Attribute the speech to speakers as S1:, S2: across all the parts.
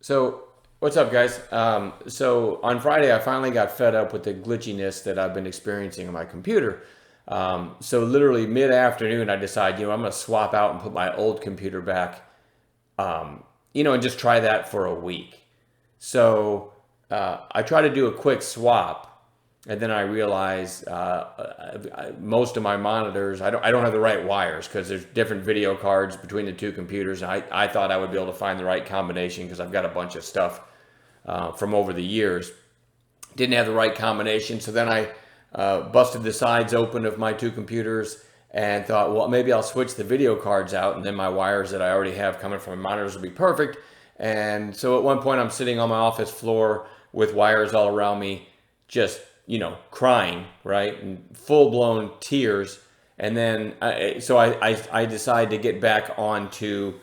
S1: So, what's up, guys? So on Friday, I finally got fed up with the glitchiness that I've been experiencing on my computer. So literally mid-afternoon, I decided, I'm going to swap out and put my old computer back, and just try that for a week. So I try to do a quick swap, and then I realize most of my monitors, I don't have the right wires because there's different video cards between the two computers. I thought I would be able to find the right combination because I've got a bunch of stuff from over the years. Didn't have the right combination, so then I busted the sides open of my two computers and thought, well, maybe I'll switch the video cards out, and then my wires that I already have coming from my monitors will be perfect. And so at one point, I'm sitting on my office floor with wires all around me, just crying, right, and full blown tears. And then I decided to get back onto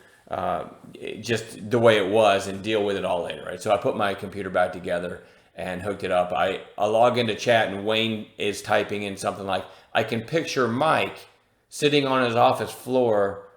S1: just the way it was and deal with it all later, right? So I put my computer back together and hooked it up. I log into chat and Wayne is typing in something like, I can picture Mike sitting on his office floor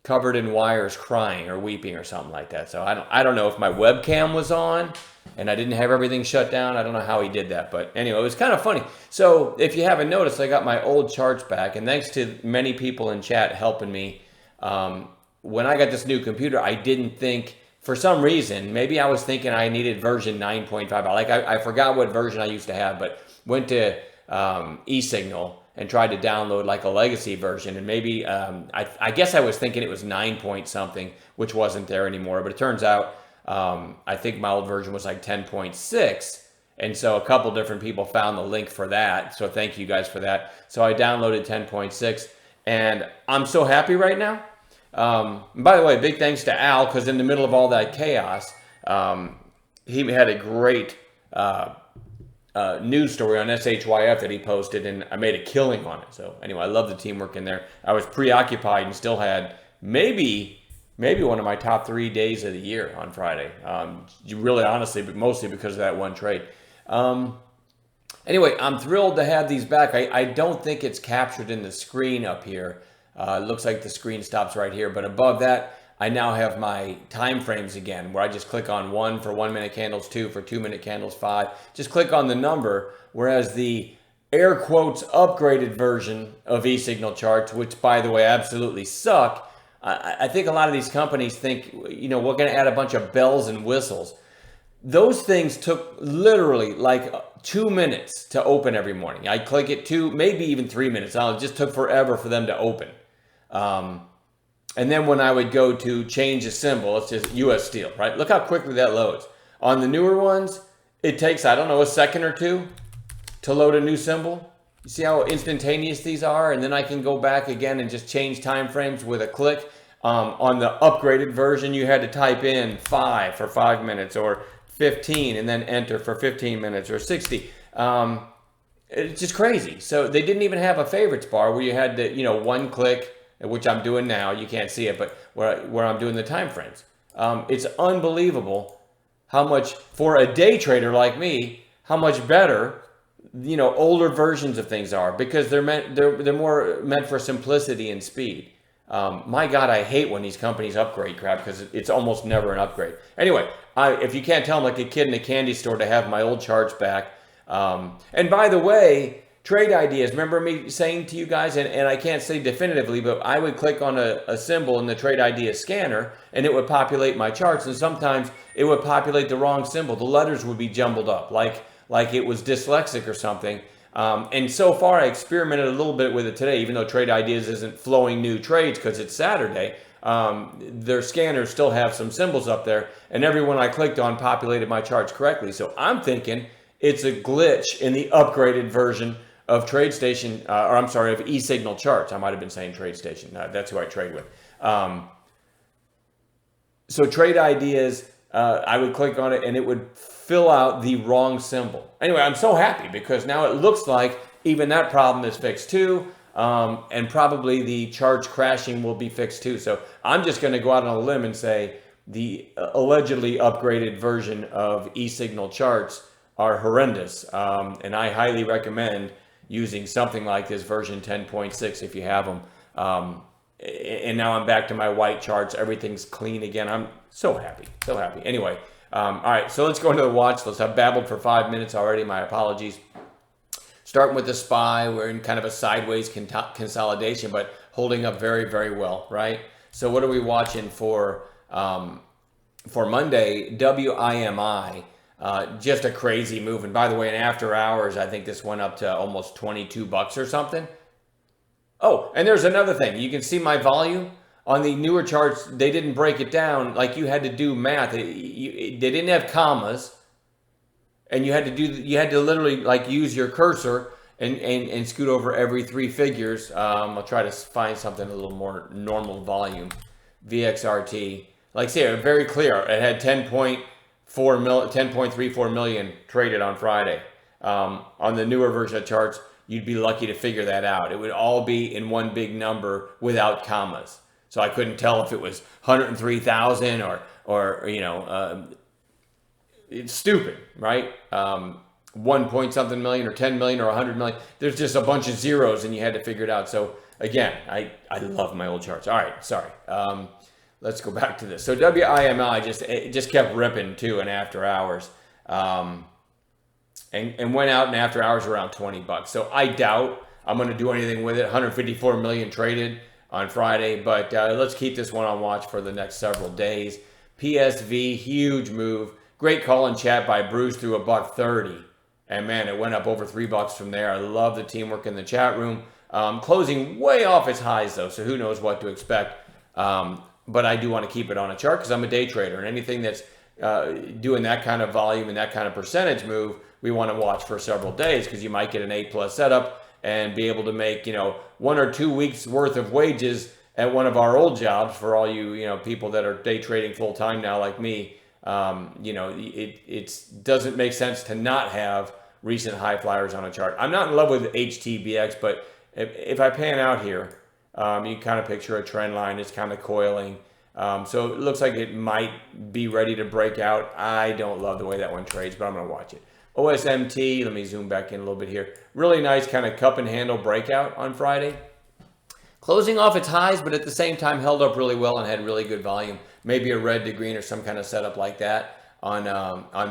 S1: covered in wires crying or weeping or something like that. So I don't know if my webcam was on and I didn't have everything shut down. I don't know how he did that, but anyway, it was kind of funny. So if you haven't noticed, I got my old charts back, and thanks to many people in chat helping me. When I got this new computer, I didn't think, for some reason, maybe I was thinking I needed version 9.5. I forgot what version I used to have, but went to eSignal and tried to download like a legacy version, and maybe I guess I was thinking it was 9 point something, which wasn't there anymore. But it turns out I think my old version was like 10.6, and so a couple different people found the link for that. So thank you guys for that. So I downloaded 10.6, and I'm so happy right now. By the way, big thanks to Al, because in the middle of all that chaos, he had a great news story on SHYF that he posted, and I made a killing on it. So anyway, I love the teamwork in there. I was preoccupied and still had maybe one of my top 3 days of the year on Friday. Really, honestly, but mostly because of that one trade. Anyway, I'm thrilled to have these back. I don't think it's captured in the screen up here. It looks like the screen stops right here, but above that, I now have my time frames again, where I just click on 1 for 1 minute candles, 2 for 2 minute candles, 5. Just click on the number, whereas the air quotes upgraded version of eSignal charts, which by the way absolutely suck. I think a lot of these companies think, we're going to add a bunch of bells and whistles. Those things took literally like 2 minutes to open every morning. I click it 2, maybe even 3 minutes. It just took forever for them to open. And then when I would go to change a symbol, it's just US Steel, right? Look how quickly that loads. On the newer ones, it takes, I don't know, a second or two to load a new symbol. You see how instantaneous these are? And then I can go back again and just change time frames with a click. On the upgraded version, you had to type in 5 for 5 minutes, or 15 and then enter for 15 minutes, or 60. It's just crazy. So they didn't even have a favorites bar where you had to, one click, which I'm doing now. You can't see it, but where I'm doing the time frames. It's unbelievable how much, for a day trader like me, how much better, older versions of things are, because they're more meant for simplicity and speed. My God, I hate when these companies upgrade crap, because it's almost never an upgrade. Anyway, if you can't tell, I'm like a kid in a candy store to have my old charts back. And by the way, trade ideas. Remember me saying to you guys, and I can't say definitively, but I would click on a symbol in the trade idea scanner and it would populate my charts. And sometimes it would populate the wrong symbol. The letters would be jumbled up like it was dyslexic or something. And so far I experimented a little bit with it today, even though Trade Ideas isn't flowing new trades because it's Saturday. Their scanners still have some symbols up there, and every one I clicked on populated my charts correctly. So I'm thinking it's a glitch in the upgraded version of TradeStation, of eSignal charts. I might have been saying TradeStation. That's who I trade with. So Trade Ideas, I would click on it and it would fill out the wrong symbol. Anyway, I'm so happy because now it looks like even that problem is fixed too. And probably the charts crashing will be fixed too. So I'm just going to go out on a limb and say the allegedly upgraded version of eSignal charts are horrendous. And I highly recommend using something like this version 10.6 if you have them. And now I'm back to my white charts. Everything's clean again. I'm so happy, so happy. Anyway, All right, so let's go into the watch list. I've babbled for 5 minutes already. My apologies. Starting with the SPY, we're in kind of a sideways consolidation, but holding up very, very well, right? So what are we watching for Monday? WIMI, just a crazy move. And by the way, in after hours, I think this went up to almost 22 bucks or something. Oh, and there's another thing. You can see my volume on the newer charts. They didn't break it down like you had to do math. They didn't have commas, and you had to literally like use your cursor and scoot over every 3 figures. I'll try to find something a little more normal volume. VXRT, like say, very clear. It had 10.34 million traded on Friday. On the newer version of charts, you'd be lucky to figure that out. It would all be in one big number without commas. So I couldn't tell if it was 103,000 or it's stupid, right? 1 point something million or 10 million or 100 million. There's just a bunch of zeros and you had to figure it out. So again, I love my old charts. All right, sorry. Let's go back to this. So WIMI just kept ripping too in after hours. And went out in after hours around 20 bucks. So I doubt I'm going to do anything with it. 154 million traded on Friday, but let's keep this one on watch for the next several days. PSV, huge move. Great call in chat by Bruce through $1.30. And man, it went up over $3 from there. I love the teamwork in the chat room. Closing way off its highs though, so who knows what to expect. But I do want to keep it on a chart because I'm a day trader, and anything that's doing that kind of volume and that kind of percentage move, we want to watch for several days because you might get an 8+ setup and be able to make 1 or 2 weeks worth of wages at one of our old jobs. For all you people that are day trading full time now like me, it doesn't make sense to not have recent high flyers on a chart. I'm not in love with HTBX, but if I pan out here, you kind of picture a trend line. It's kind of coiling. So it looks like it might be ready to break out. I don't love the way that one trades, but I'm going to watch it. OSMT, let me zoom back in a little bit here. Really nice kind of cup and handle breakout on Friday. Closing off its highs, but at the same time held up really well and had really good volume. Maybe a red to green or some kind of setup like that on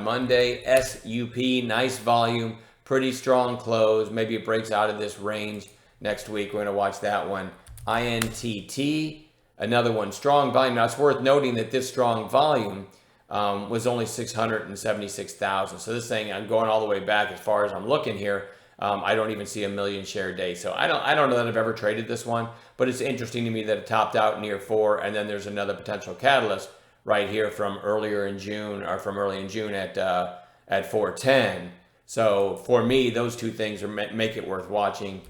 S1: Monday. SUP, nice volume, pretty strong close. Maybe it breaks out of this range next week. We're going to watch that one. INTT, another one, strong volume. Now it's worth noting that this strong volume was only 676,000. So this thing, I'm going all the way back as far as I'm looking here. I don't even see a million share day. So I don't know that I've ever traded this one, but it's interesting to me that it topped out near 4, and then there's another potential catalyst right here from early in June at 410. So for me, those two things make it worth watching.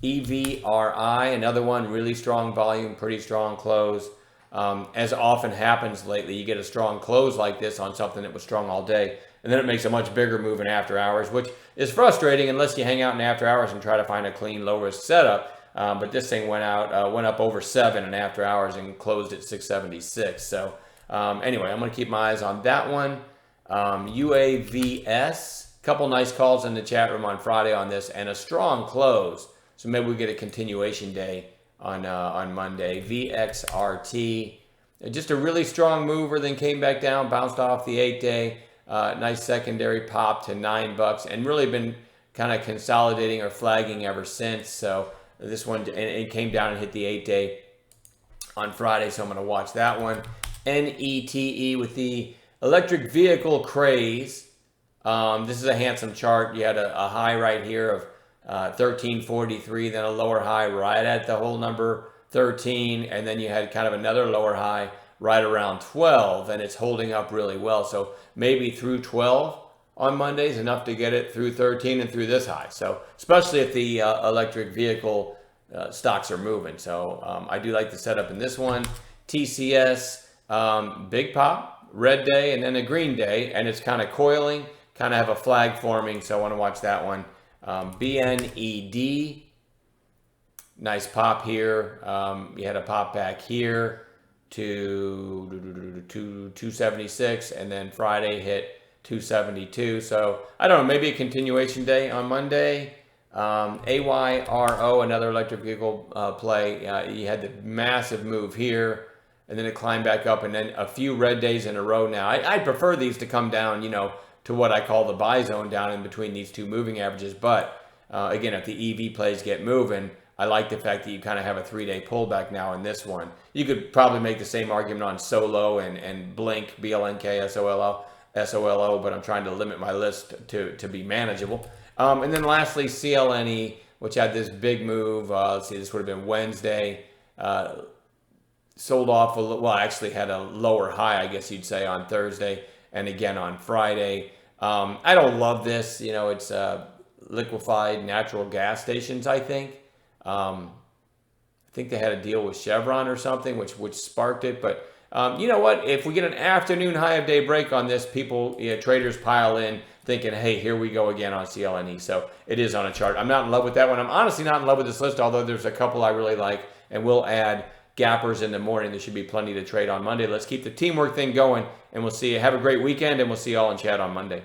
S1: EVRI, another one, really strong volume, pretty strong close. As often happens lately, you get a strong close like this on something that was strong all day, and then it makes a much bigger move in after hours, which is frustrating unless you hang out in after hours and try to find a clean, low-risk setup. But this thing went up over 7 in after hours and closed at 676. So anyway, I'm going to keep my eyes on that one. UAVS, couple nice calls in the chat room on Friday on this, and a strong close. So maybe we get a continuation day on Monday. VXRT, just a really strong mover, then came back down, bounced off the 8-day. Nice secondary pop to $9 and really been kind of consolidating or flagging ever since. So this one, and it came down and hit the 8-day on Friday. So I'm going to watch that one. NETE with the electric vehicle craze. This is a handsome chart. You had a high right here of 1343, then a lower high right at the whole number 13, and then you had kind of another lower high right around 12, and it's holding up really well. So maybe through 12 on Monday is enough to get it through 13 and through this high. So especially if the electric vehicle stocks are moving. So I do like the setup in this one. TCS, big pop, red day, and then a green day, and it's kind of coiling, kind of have a flag forming. So I want to watch that one. BNED, nice pop here. You had a pop back here to 276, and then Friday hit 272. So I don't know, maybe a continuation day on Monday. AYRO, another electric vehicle play. You had the massive move here and then it climbed back up, and then a few red days in a row now. I prefer these to come down, to what I call the buy zone down in between these two moving averages. But again, if the EV plays get moving, I like the fact that you kind of have a 3-day pullback now in this one. You could probably make the same argument on Solo and Blink, BLNK, SOLO, but I'm trying to limit my list to be manageable. And then lastly, CLNE, which had this big move. Let's see, this would have been Wednesday. Sold off actually had a lower high, I guess you'd say, on Thursday and again on Friday. I don't love this. It's liquefied natural gas stations, I think. I think they had a deal with Chevron or something, which sparked it. But you know what? If we get an afternoon high of day break on this, traders pile in thinking, hey, here we go again on CLNE. So it is on a chart. I'm not in love with that one. I'm honestly not in love with this list, although there's a couple I really like, and we'll add gappers in the morning. There should be plenty to trade on Monday. Let's keep the teamwork thing going, and we'll see you. Have a great weekend, and we'll see you all in chat on Monday.